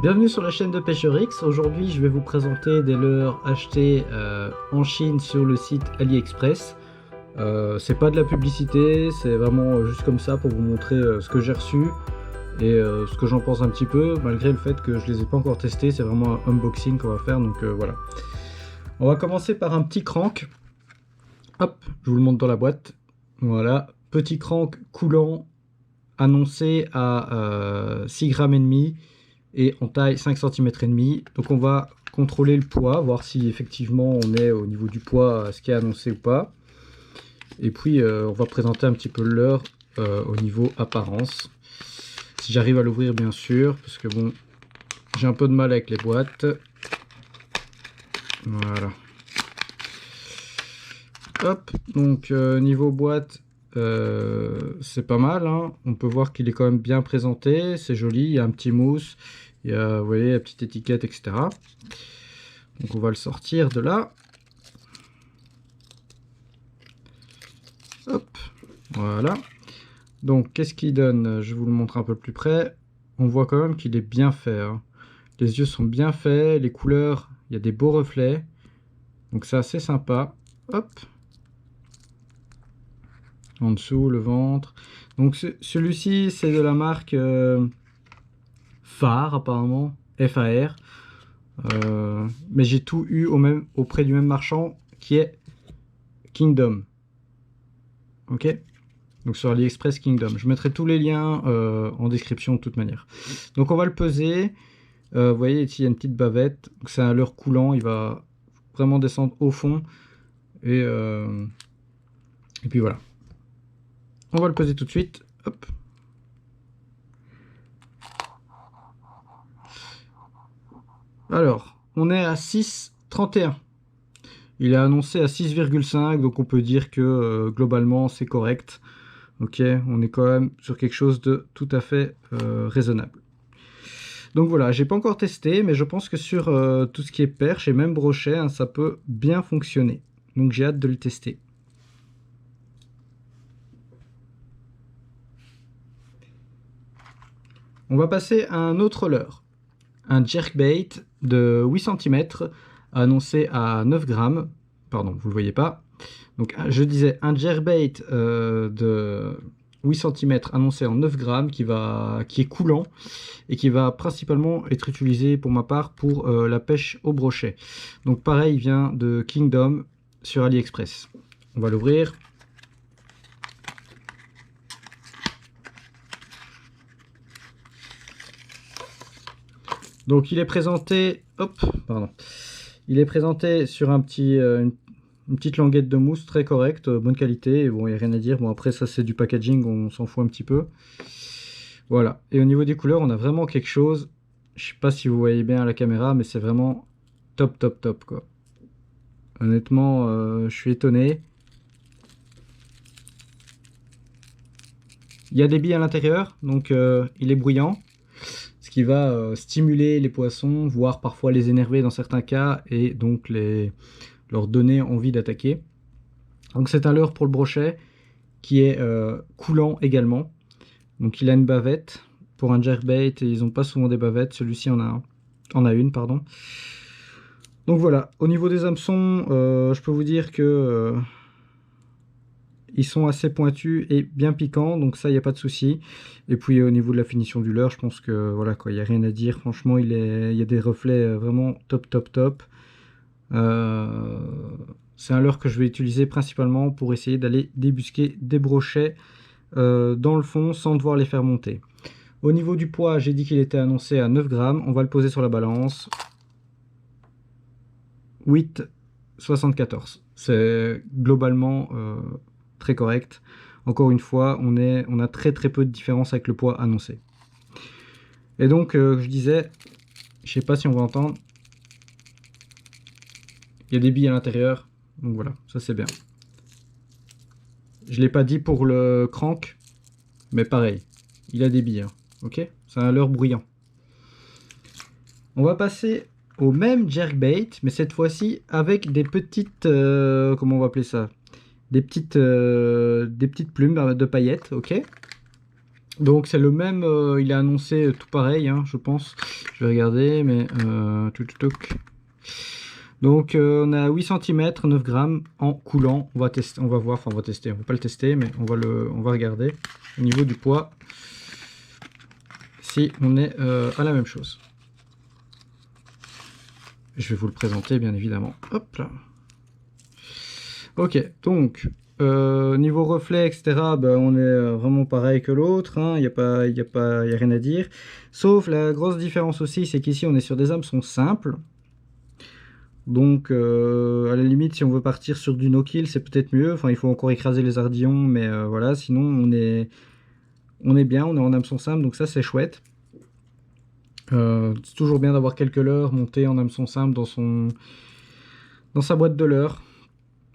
Bienvenue sur la chaîne de Pêcheur X. Aujourd'hui, je vais vous présenter des leurres achetées en Chine sur le site AliExpress. C'est pas de la publicité, c'est vraiment juste comme ça pour vous montrer ce que j'ai reçu et ce que j'en pense un petit peu, malgré le fait que je les ai pas encore testés. C'est vraiment un unboxing qu'on va faire, donc voilà. On va commencer par un petit crank. Hop, je vous le montre dans la boîte. Voilà, petit crank coulant annoncé à 6 grammes et demi et en taille 5 cm et demi. Donc on va contrôler le poids, voir si effectivement on est au niveau du poids ce qui est annoncé ou pas. Et puis on va présenter un petit peu le leurre au niveau apparence. Si j'arrive à l'ouvrir bien sûr, parce que bon, j'ai un peu de mal avec les boîtes. Voilà. Hop, donc niveau boîte, c'est pas mal, hein. On peut voir qu'il est quand même bien présenté, c'est joli, il y a un petit mousse, il y a, vous voyez, la petite étiquette, etc. Donc on va le sortir de là. Hop, voilà. Donc qu'est-ce qu'il donne? Je vous le montre un peu plus près. On voit quand même qu'il est bien fait, hein. Les yeux sont bien faits, les couleurs, il y a des beaux reflets. Donc c'est assez sympa. Hop. En dessous, le ventre. Donc celui-ci, c'est de la marque Phare, apparemment. F-A-R. Mais j'ai tout eu auprès du même marchand qui est Kingdom. Ok. Donc sur AliExpress Kingdom. Je mettrai tous les liens en description de toute manière. Donc on va le peser. Vous voyez ici il y a une petite bavette. C'est un leurre coulant. Il va vraiment descendre au fond. Et puis voilà. On va le peser tout de suite. Hop. Alors, on est à 6,31. Il est annoncé à 6,5, donc on peut dire que globalement c'est correct. Ok, on est quand même sur quelque chose de tout à fait raisonnable. Donc voilà, j'ai pas encore testé, mais je pense que sur tout ce qui est perche et même brochet, hein, ça peut bien fonctionner. Donc j'ai hâte de le tester. On va passer à un autre leurre. Un jerkbait de 8 cm annoncé à 9 grammes. Pardon, vous le voyez pas. Donc je disais un jerkbait de 8 cm annoncé en 9 grammes qui est coulant et qui va principalement être utilisé pour ma part pour la pêche au brochet. Donc pareil, il vient de Kingdom sur AliExpress. On va l'ouvrir. Donc il est présenté, hop, pardon. Il est présenté sur un petit, une petite languette de mousse très correcte, bonne qualité. Et bon, il n'y a rien à dire. Bon, après, ça, c'est du packaging, on s'en fout un petit peu. Voilà. Et au niveau des couleurs, on a vraiment quelque chose. Je sais pas si vous voyez bien à la caméra, mais c'est vraiment top, top, top, quoi. Honnêtement, je suis étonné. Il y a des billes à l'intérieur, donc il est bruyant. Ce qui va stimuler les poissons, voire parfois les énerver dans certains cas, et donc leur donner envie d'attaquer. Donc c'est un leurre pour le brochet qui est coulant également. Donc il a une bavette pour un jerkbait et ils n'ont pas souvent des bavettes. Celui-ci en a une, pardon. Donc voilà, au niveau des hameçons, je peux vous dire que ils sont assez pointus et bien piquants, donc ça, il n'y a pas de souci. Et puis au niveau de la finition du leurre, je pense que voilà quoi, il n'y a rien à dire. Franchement, il y a des reflets vraiment top, top, top. C'est un leurre que je vais utiliser principalement pour essayer d'aller débusquer des brochets dans le fond sans devoir les faire monter. Au niveau du poids, j'ai dit qu'il était annoncé à 9 grammes. On va le poser sur la balance. 8,74. C'est globalement très correct. Encore une fois, on a très très peu de différence avec le poids annoncé. Et donc, je disais, je sais pas si on va entendre, il y a des billes à l'intérieur. Donc voilà, ça c'est bien. Je l'ai pas dit pour le crank, mais pareil, il a des billes. Hein. Ok, c'est un leurre bruyant. On va passer au même jerkbait, mais cette fois-ci avec des petites, comment on va appeler ça, des petites plumes de paillettes, ok. Donc c'est le même, il est annoncé tout pareil, hein, je pense. Je vais regarder, mais donc on a 8 cm, 9 grammes en coulant. On va tester, on va voir, enfin on va tester, on va pas le tester, mais on va regarder au niveau du poids si on est à la même chose. Je vais vous le présenter bien évidemment. Hop là. Ok, donc niveau reflet, etc., ben, on est vraiment pareil que l'autre, hein, y a rien à dire. Sauf la grosse différence aussi, c'est qu'ici on est sur des hameçons simples. Donc à la limite, si on veut partir sur du no-kill, c'est peut-être mieux. Enfin, il faut encore écraser les ardillons, mais voilà, sinon on est bien, on est en hameçon simple, donc ça c'est chouette. C'est toujours bien d'avoir quelques leurres montées en hameçon simple dans sa boîte de leurres.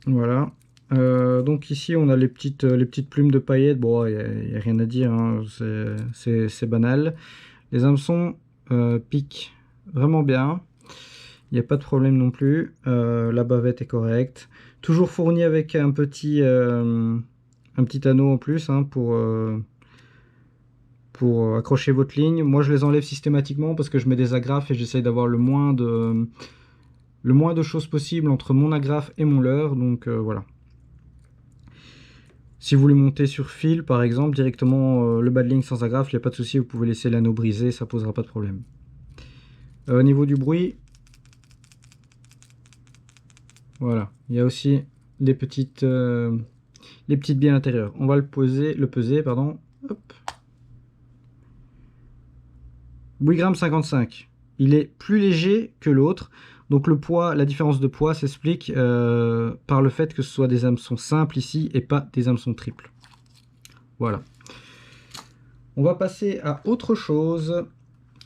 Voilà. Donc ici on a les petites plumes de paillettes. Bon, il n'y a rien à dire, hein, c'est banal. Les hameçons piquent vraiment bien. Il n'y a pas de problème non plus. La bavette est correcte. Toujours fourni avec un petit anneau en plus, hein, pour accrocher votre ligne. Moi je les enlève systématiquement parce que je mets des agrafes et j'essaye d'avoir le moins de choses possible entre mon agrafe et mon leurre. Donc voilà. Si vous voulez monter sur fil, par exemple, directement le badling sans agrafe, il n'y a pas de souci, vous pouvez laisser l'anneau brisé, ça posera pas de problème. Au niveau du bruit, voilà, il y a aussi les petites billes à l'intérieur. On va le peser, pardon. Hop. 8,55 g. Il est plus léger que l'autre. Donc le poids, la différence de poids s'explique par le fait que ce soit des hameçons simples ici et pas des hameçons triples. Voilà. On va passer à autre chose.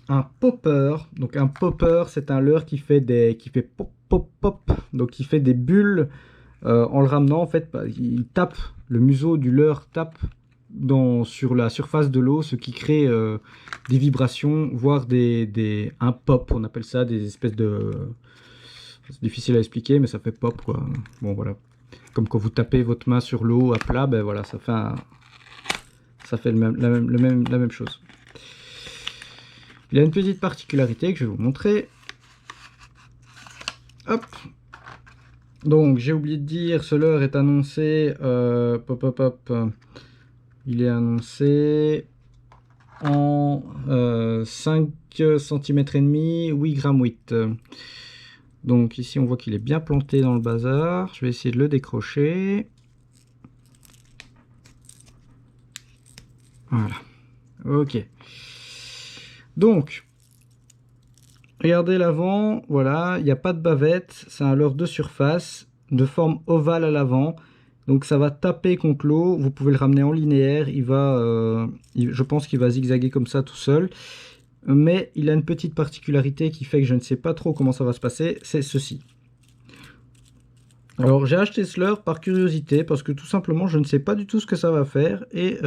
Un popper. Donc un popper, c'est un leurre qui fait pop pop pop. Donc qui fait des bulles en le ramenant. En fait, il tape, le museau du leurre tape sur la surface de l'eau, ce qui crée des vibrations, voire un pop. On appelle ça des espèces de... C'est difficile à expliquer, mais ça fait pop, quoi. Bon, voilà. Comme quand vous tapez votre main sur l'eau à plat, ben voilà, ça fait la même chose. Il a une petite particularité que je vais vous montrer. Hop. Donc, j'ai oublié de dire, ce leurre est annoncé... il est annoncé en 5 cm et demi, 8 grammes 8. Donc ici on voit qu'il est bien planté dans le bazar. Je vais essayer de le décrocher. Voilà. Ok. Donc, regardez l'avant. Voilà, il n'y a pas de bavette. C'est un leurre de surface, de forme ovale à l'avant. Donc ça va taper contre l'eau. Vous pouvez le ramener en linéaire. Je pense qu'il va zigzaguer comme ça tout seul. Mais il a une petite particularité qui fait que je ne sais pas trop comment ça va se passer, c'est ceci. Alors j'ai acheté ce leurre par curiosité, parce que tout simplement je ne sais pas du tout ce que ça va faire, et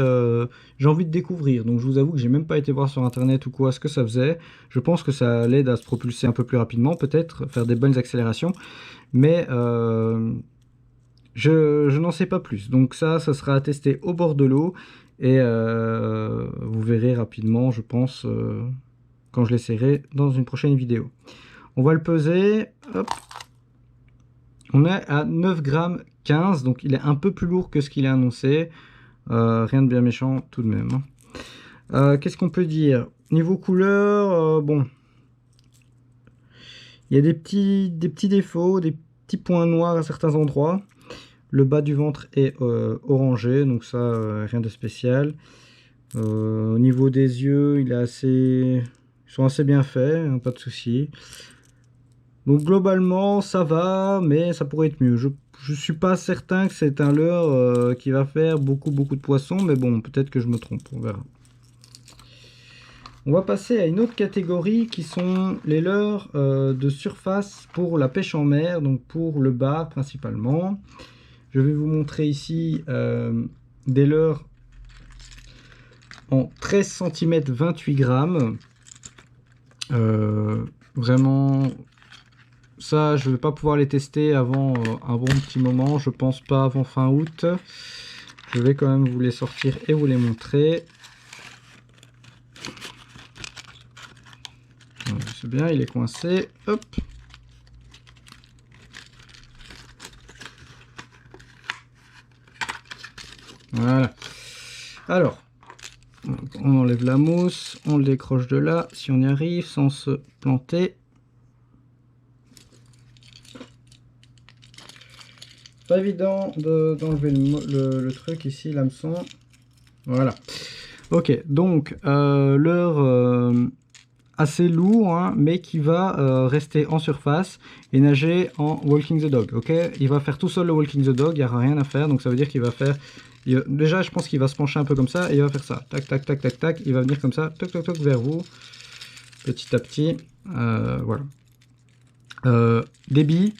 j'ai envie de découvrir. Donc je vous avoue que j'ai même pas été voir sur internet ou quoi ce que ça faisait. Je pense que ça l'aide à se propulser un peu plus rapidement, peut-être, faire des bonnes accélérations, mais je n'en sais pas plus. Donc ça sera à tester au bord de l'eau, et vous verrez rapidement, je pense... quand je l'essaierai dans une prochaine vidéo. On va le peser. Hop. On est à 9,15 g, donc il est un peu plus lourd que ce qu'il est annoncé. Rien de bien méchant tout de même. Qu'est-ce qu'on peut dire? Niveau couleur, bon. Il y a des petits défauts, des petits points noirs à certains endroits. Le bas du ventre est orangé, donc ça, rien de spécial. Au niveau des yeux, ils sont assez bien faits, hein, pas de souci. Donc globalement ça va, mais ça pourrait être mieux. Je suis pas certain que c'est un leurre qui va faire beaucoup de poissons, mais bon, peut-être que je me trompe, on verra. On va passer à une autre catégorie qui sont les leurres de surface pour la pêche en mer, donc pour le bar principalement. Je vais vous montrer ici des leurres en 13 cm 28 grammes. Vraiment, ça je vais pas pouvoir les tester avant un bon petit moment, je pense pas avant fin août. Je vais quand même vous les sortir et vous les montrer. c'est bien, il est coincé. Hop. Voilà. Alors, on enlève la mousse, on le décroche de là, si on y arrive, sans se planter. Pas évident d'enlever le truc ici, l'hameçon. Voilà. Ok, donc leurre assez lourd, hein, mais qui va rester en surface et nager en walking the dog. Ok, il va faire tout seul le walking the dog, il n'y aura rien à faire, donc ça veut dire qu'il va faire... Déjà, je pense qu'il va se pencher un peu comme ça et il va faire ça. Tac, tac, tac, tac, tac. Il va venir comme ça, toc, toc, toc, vers vous, petit à petit. Voilà. Débit.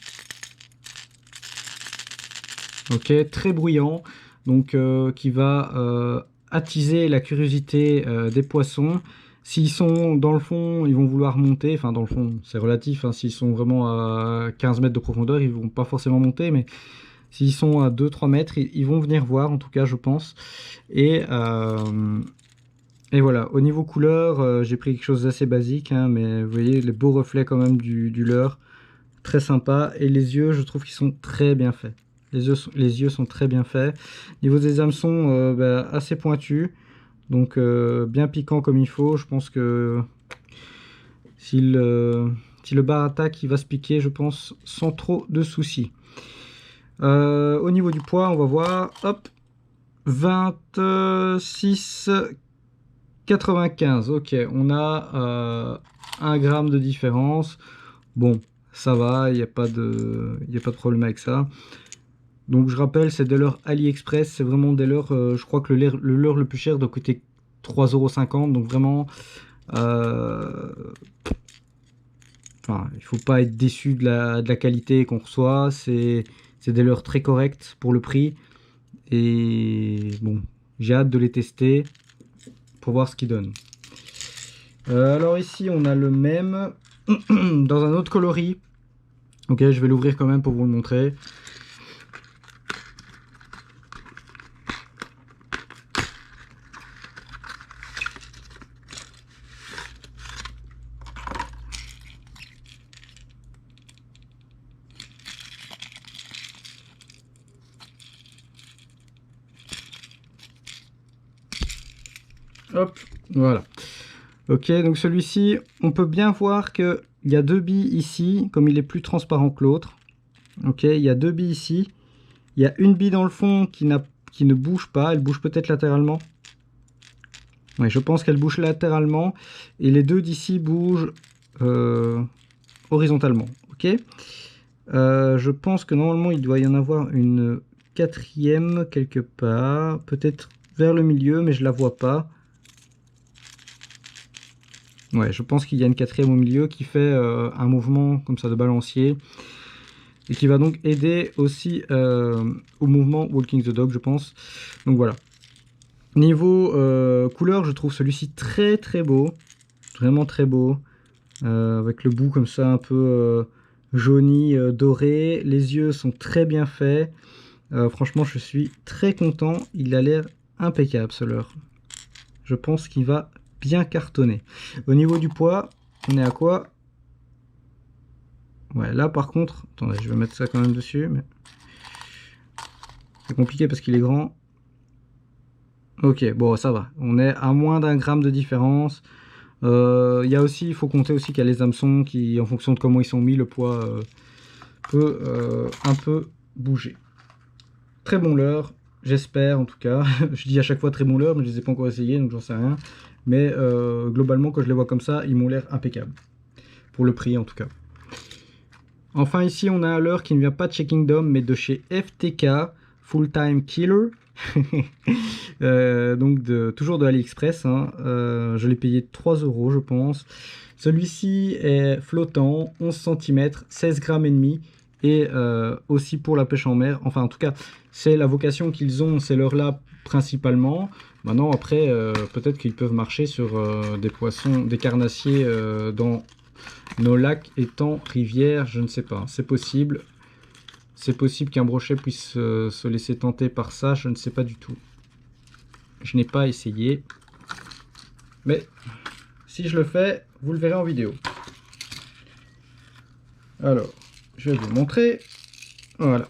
Ok, très bruyant, donc qui va attiser la curiosité des poissons. S'ils sont dans le fond, ils vont vouloir monter, enfin dans le fond c'est relatif, hein. S'ils sont vraiment à 15 mètres de profondeur, ils vont pas forcément monter, mais s'ils sont à 2-3 mètres, ils vont venir voir, en tout cas je pense. Et voilà, au niveau couleur, j'ai pris quelque chose d'assez basique, hein, mais vous voyez les beaux reflets quand même du leurre, très sympa. Et les yeux, je trouve qu'ils sont très bien faits. Les yeux sont très bien faits. Niveau des hameçons, assez pointus. Donc bien piquant comme il faut. Je pense que si le bar attaque, il va se piquer, je pense, sans trop de soucis. Au niveau du poids, on va voir. Hop, 26,95. Ok, on a 1 gramme de différence. Bon, ça va, il n'y a pas de problème avec ça. Donc je rappelle, c'est des leurres AliExpress, c'est vraiment des leurres, je crois que le leurre le plus cher doit coûter 3,50 €, donc vraiment, enfin, il faut pas être déçu de la qualité qu'on reçoit, c'est des leurres très corrects pour le prix, et bon, j'ai hâte de les tester pour voir ce qu'ils donnent. Alors ici on a le même, dans un autre coloris, ok, je vais l'ouvrir quand même pour vous le montrer. Hop, voilà. Ok, donc celui-ci, on peut bien voir qu'il y a 2 billes ici, comme il est plus transparent que l'autre. Ok, il y a 2 billes ici. Il y a une bille dans le fond qui ne bouge pas, elle bouge peut-être latéralement. Oui, je pense qu'elle bouge latéralement. Et les deux d'ici bougent horizontalement. Ok. Je pense que normalement il doit y en avoir une 4e quelque part. Peut-être vers le milieu, mais je la vois pas. Ouais, je pense qu'il y a une 4e au milieu qui fait un mouvement comme ça de balancier. Et qui va donc aider aussi au mouvement Walking the Dog, je pense. Donc voilà. Niveau couleur, je trouve celui-ci très très beau. Vraiment très beau. Avec le bout comme ça un peu jauni, doré. Les yeux sont très bien faits. Franchement, je suis très content. Il a l'air impeccable ce leurre. Je pense qu'il va bien cartonner. Au niveau du poids, on est à quoi? Ouais, là par contre, attendez, je vais mettre ça quand même dessus, mais c'est compliqué parce qu'il est grand. Ok, bon, ça va. On est à moins d'1 gramme de différence. Il y a aussi, il faut compter aussi qu'il y a les hameçons qui, en fonction de comment ils sont mis, le poids peut un peu bouger. Très bon leurre, j'espère en tout cas. Je dis à chaque fois très bon leurre, mais je les ai pas encore essayés, donc j'en sais rien. Mais globalement, quand je les vois comme ça, ils m'ont l'air impeccables. Pour le prix en tout cas. Enfin ici, on a un leurre qui ne vient pas de chez Kingdom, mais de chez FTK, Full Time Killer. Donc toujours de AliExpress, hein. Je l'ai payé 3 € je pense. Celui-ci est flottant, 11 cm, 16 grammes et demi, et aussi pour la pêche en mer. Enfin en tout cas c'est la vocation qu'ils ont, c'est leur là principalement. Maintenant après peut-être qu'ils peuvent marcher sur des poissons, des carnassiers dans nos lacs, étangs, rivières, je ne sais pas, c'est possible. C'est possible qu'un brochet puisse se laisser tenter par ça, je ne sais pas du tout. Je n'ai pas essayé. Mais si je le fais, vous le verrez en vidéo. Alors, je vais vous montrer. Voilà.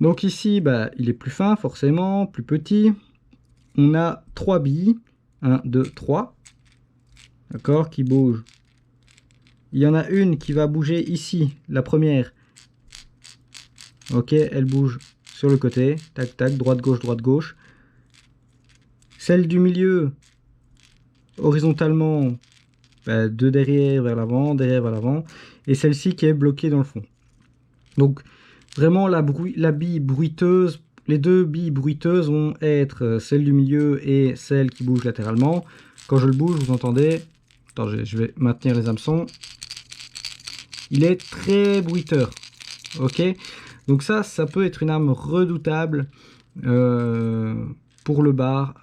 Donc ici, bah, il est plus fin, forcément, plus petit. On a 3 billes. 1, 2, 3. D'accord, qui bougent. Il y en a une qui va bouger ici, la première. Ok, elle bouge sur le côté. Tac, tac, droite, gauche, droite, gauche. Celle du milieu, horizontalement, bah, de derrière vers l'avant, derrière vers l'avant. Et celle-ci qui est bloquée dans le fond. Donc, vraiment, la bille bruiteuse, les deux billes bruiteuses vont être celle du milieu et celle qui bouge latéralement. Quand je le bouge, vous entendez... Attends, je vais maintenir les hameçons. Il est très bruiteur. Ok, donc ça peut être une arme redoutable pour le bar.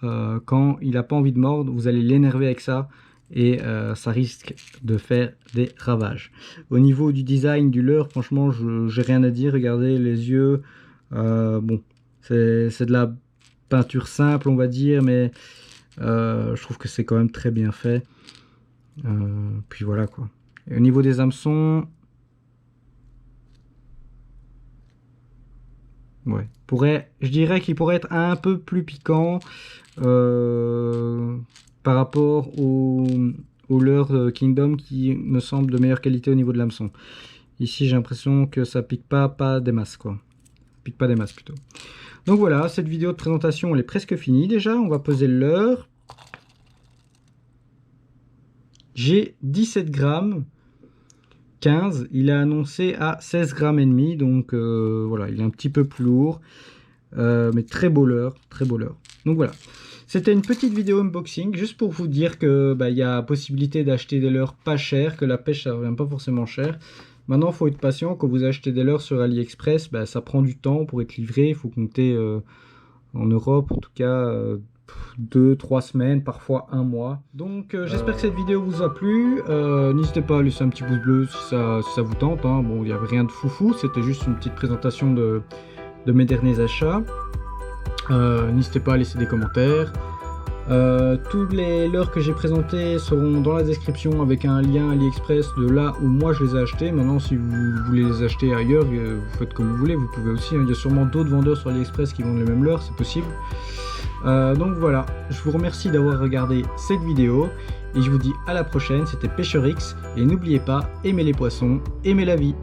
Quand il n'a pas envie de mordre, vous allez l'énerver avec ça et ça risque de faire des ravages. Au niveau du design du leurre, franchement, j'ai rien à dire. Regardez les yeux. Bon, c'est de la peinture simple, on va dire, mais je trouve que c'est quand même très bien fait. Puis voilà quoi. Et au niveau des hameçons, ouais, je dirais qu'il pourrait être un peu plus piquant par rapport au leurre Kingdom qui me semble de meilleure qualité au niveau de l'hameçon. Ici j'ai l'impression que ça pique pas des masses quoi. Pique pas des masses plutôt. Donc voilà, cette vidéo de présentation elle est presque finie déjà. On va poser le leurre. J'ai 17 grammes. 15, il est annoncé à 16 grammes et demi, donc voilà, il est un petit peu plus lourd, mais très beau leurre, très beau leurre. Donc voilà, c'était une petite vidéo unboxing, juste pour vous dire que il y a possibilité d'acheter des leurres pas chers, que la pêche ça revient pas forcément cher. Maintenant, il faut être patient, quand vous achetez des leurres sur AliExpress, ça prend du temps pour être livré, il faut compter en Europe en tout cas 2-3 semaines, parfois un mois. Donc j'espère que cette vidéo vous a plu. N'hésitez pas à laisser un petit pouce bleu si ça vous tente, hein. Bon, il n'y avait rien de foufou, c'était juste une petite présentation de mes derniers achats. N'hésitez pas à laisser des commentaires. Tous les leurres que j'ai présentés seront dans la description avec un lien AliExpress de là où moi je les ai achetés. Maintenant, si vous voulez les acheter ailleurs, vous faites comme vous voulez, vous pouvez aussi, hein. Il y a sûrement d'autres vendeurs sur AliExpress qui vendent les mêmes leurres, c'est possible. Donc voilà, je vous remercie d'avoir regardé cette vidéo et je vous dis à la prochaine. C'était Pêcheur X et n'oubliez pas, aimez les poissons, aimez la vie.